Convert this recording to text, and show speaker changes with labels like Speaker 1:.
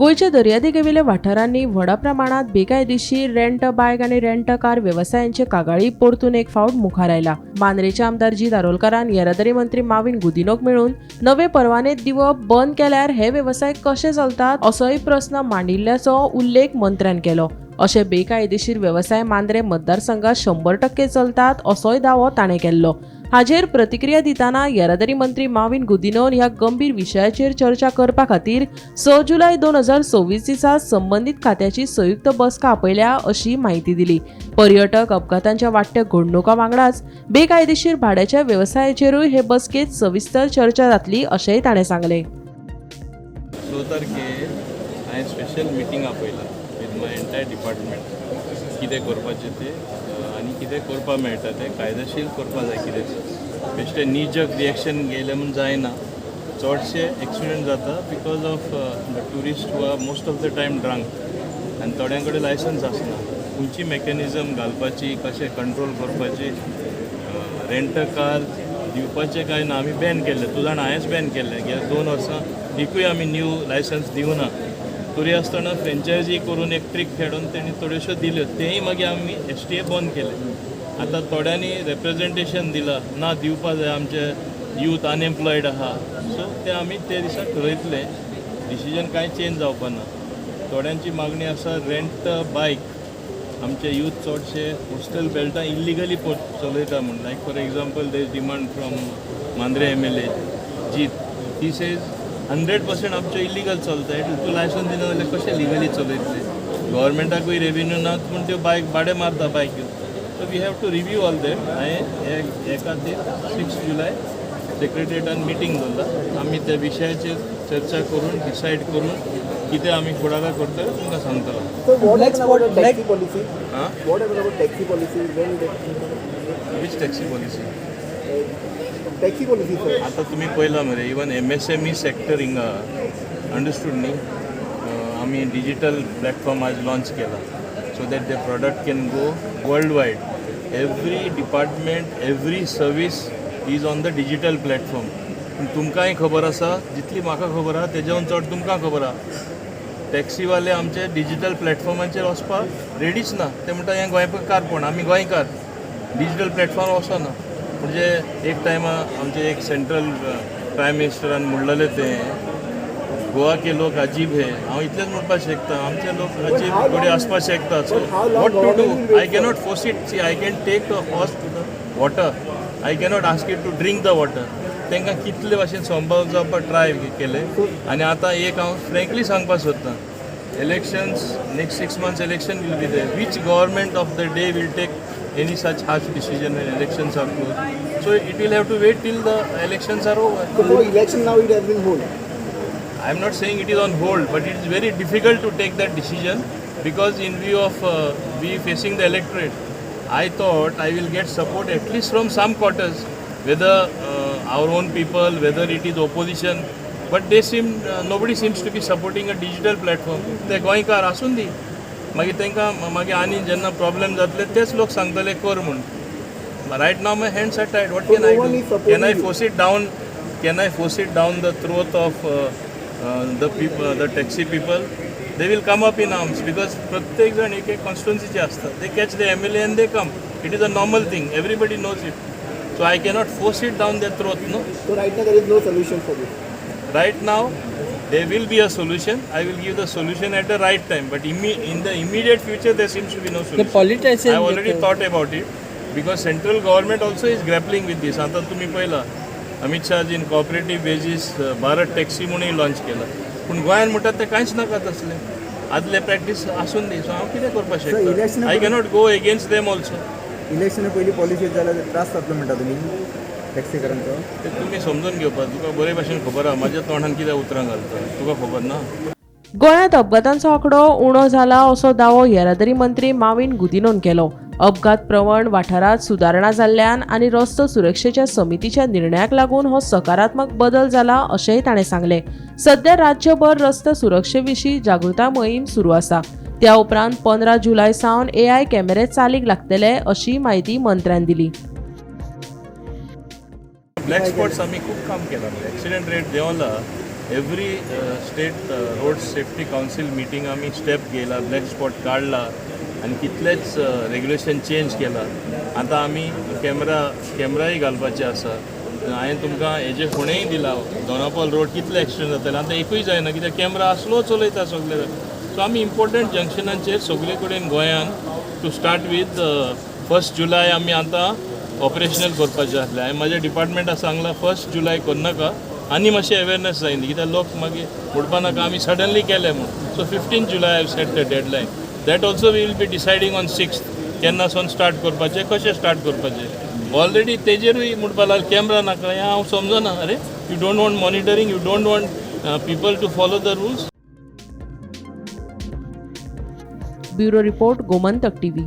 Speaker 1: गोयच्या दर्यादेगेवेल्या वाठारांनी व्हडा प्रमाणात बेकायदेशीर रेंट बायक आणि रेंट कार व्यवसायांचे कागाळी परतून एक फावट मुखार आयला. मांद्रेचे आमदार जी दारोलकरान येरादारी मंत्री माविन गुदिनोक मेळून नवे परवाने दिवप बंद केल्यार हे व्यवसाय कशे चलतात असोय प्रस्न मांडिल्ल्याचो उल्लेख मंत्र्यान केलो. अशे बेकायदेशीर व्यवसाय मांद्रे मतदारसंघात 100% चलतात असोय दावो ताणें केल्लो. हाजेर प्रतिक्रिया दिताना येरादारी मंत्री माविन गुदिनोन ह्या गंभीर विशयाचेर चर्चा करपा खातीर 6 जुलय 2024 दिसा संबंधीत खात्याची संयुक्त बसका आपयल्या अशी माहिती दिली. पर्यटक अपघातांच्या वाडट्या घडणुका वांगडाच बेकायदेशीर भाड्याच्या व्यवसायाचेरूय हे बसकेत सविस्तर चर्चा जातली अशेंय ताणें सांगलें.
Speaker 2: 6 तारखेर हांवें स्पेशल मिटींग आपयलां विथ माय एंटायर डिपार्टमेंट. कितें करपाचें तें आनी कितें करपा मेळटा तें कायदेशीर करपा जाय. कितें बेश्टें नीजक रिएक्शन घेयलें म्हूण जायना. चडशे एक्सिडेंट जाता because of the tourist who are most of the time drunk आनी थोड्यां कडेन लायसन्स आसना. खंयची मेकॅनिजम घालपाची, कशें कंट्रोल करपाची. रेंट कार दिवपाचें कांय ना, आमी बॅन केल्लें. तूं जाण हांवेंच बॅन केल्लें. गेल्या 2 वर्सां एकूय आमी न्यू लायसन्स दिवना. तरी आसतना फ्रँचायजी करून एक ट्रीक खेळून तेणी थोड्योश्यो दिल्यो. तेय मागीर आमी STA बंद केले. आतां थोड्यांनी रेप्रेजेंटेशन दिलां ना दिवपा जाय, आमचे यूथ अनएम्प्लॉयड आहा. सो ते आमी ते दिसा थरयतले. डिसिजन कांय चेंज जावपा ना. थोड्यांची मागणी आसा रेंट बायक. आमचे यूथ चडशे कोस्टल बेल्टां इल्लिगली चलयता म्हूण. Like for example they is demand from Mandrem MLA जीत. ही सेज 100% आमचे इल्लिगल चलता. तूं लायसन्स दिना जाल्यार कशें लिगली चलयतले. गव्हर्मेंटाकूय रेवेन्यू ना म्हूण त्यो बायक भाडें मारता बायक्यो. So we have to review all that. हांवें हे खातीर 6 जुलय सेक्रेटरिएटान मिटींग दवरला. आमी त्या विशयाचेर चर्चा करून डिसायड करून कितें आमी फुडाकार करतले तुमकां सांगतलो. वीच टॅक्सी पॉलिसी आतां तुमी पळयलां मरे. इवन MSME सेक्टर हिंगा अंडरस्टूड न्ही. आमी डिजिटल प्लॅटफॉर्म आज लॉन्च केला so that the product can go worldwide. Every department, every service is on the digital platform. तुमकांय खबर आसा, जितली म्हाका खबर आहा तेज्याहून चड तुमकां खबर आहा. टॅक्सीवाले आमचे डिजिटल प्लॅटफॉर्माचेर वचपाक रेडीच ना. ते म्हणटा हें गोंयकारपण, आमी गोंयकार, डिजिटल प्लॅटफॉर्म वचना. म्हणजे एक टायमा आमचे एक सेंट्रल प्रायम मिनिस्टरान म्हणलेलें तें गोवा के लोक अजीब है. हांव इतलेंच म्हणपाक शकता, आमचे लोक अजीब थोडे आसपाक शकता. So what to do? I cannot force it. See, I can take a horse to the water. I cannot ask it to drink the water. तांकां कितले भाशेन संभाव जावपाक ट्राय केले. आनी आतां एक हांव फ्रँकली सांगपाक सोदतां, elections next 6 months election will be there. Which government of the day will take any such harsh decision when elections are closed? So it will have to wait till the elections are over.
Speaker 3: So for election now it has been hold.
Speaker 2: I am not saying it is on hold, but it is very difficult to take that decision because in view of we facing the electorate, I thought I will get support at least from some quarters, whether our own people, whether it is opposition, but they seem nobody seems to be supporting a digital platform. They गोंयकार आसून दी. मागीर तांकां मागीर आनी जेन्ना problem जातले तेच लोक सांगतले कर म्हूण. Right now my hands are tied. What can I do? Can I force it down? Can I force it down the throat of the people, the taxi people? They will come up in arms because प्रत्येक जण एक एक कॉन्स्टिट्युन्सीचे आसता. They catch the MLA and they come. It is a normal thing. Everybody knows it. So I cannot force it down their throat. No.
Speaker 3: So right now there is no solution for this.
Speaker 2: Right now there will be a solution. I will give the solution at the right time, but in the immediate future there seems to be no solution.
Speaker 4: The politicians
Speaker 2: I have already thought about it because central government also is grappling with this. आता तुम्ही पहिला अमित शहाजीन cooperative बेजीस Bharat taxi म्हणून launch केला. पूण गोंयान म्हणटात ते कांयच नाका तसलें. आदले प्रॅक्टीस आसून दी. सो हांव कितें करपाक शकता? I cannot go against them also.
Speaker 5: Election पयलीं पॉलिसी जाल्यार त्रास जातलो म्हणटा तुमी टॅक्सीकारांचो.
Speaker 2: ते तुमी समजून घेवपाक. तुका बरे भशेन खबर आहा म्हाज्या तोंडान कितें उतरां घालता. तुका खबर ना?
Speaker 1: गोंयांत अपघातांचो आंकडो उणो जाला असो दावो येरादारी मंत्री माविन गुदिनोन केलो. अपघात प्रवण वाठारात सुदारणा जाल्ल्यान आनी रस्तो सुरक्षेच्या समितीच्या निर्णयाक लागून हो सकारात्मक बदल जाला अशेंय ताणें सांगलें. सध्या राज्यभर रस्तो सुरक्षे विशीं जागृताय मोहीम सुरू आसा. त्या उपरांत 15 जुलय सावन AI कॅमेरे चालीक लागतले अशी माहिती मंत्र्यान दिली.
Speaker 2: ब्लॅक स्पॉट्स आमी खूब काम केलां. एक्सिडेंट रेट देंवला every state road safety council meeting आमी स्टेप घेयला, ब्लॅक स्पॉट काडला आनी कितलेच रेग्युलेशन चेंज केला. आतां आमी कॅमेराय घालपाचे आसा. हांवें तुमकां हेजे फुडेंय दिला दोनापावल रोड कितले एक्सिडेंट जाताले. आतां एकूय जायना कित्याक कॅमेरा स्लो चलयता सगळे. सो आमी इम्पॉर्टंट जंक्शनांचेर सगळे कडेन गोंयान टू स्टार्ट वीथ 1 जुलय आमी आतां ऑपरेशनल करपाचें आसलें. हांवें म्हाज्या डिपार्टमेंटाक सांगलां 1 जुलय करनाका आनी मातशें अवेरनस जायना कित्याक लोक मागीर म्हणपा नाका आमी सडनली केलें म्हूण. So 15 July I set the deadline. That also we will be deciding on 6th केन्ना सोन स्टार्ट करपाचें, कशें स्टार्ट करपाचें. ऑलरेडी तेजेरूय म्हणपा लागले कॅमेरा नाका. हें हांव समजना. अरे you don't want monitoring, you don't want people to follow the rules.
Speaker 1: Bureau report, Gomantak TV.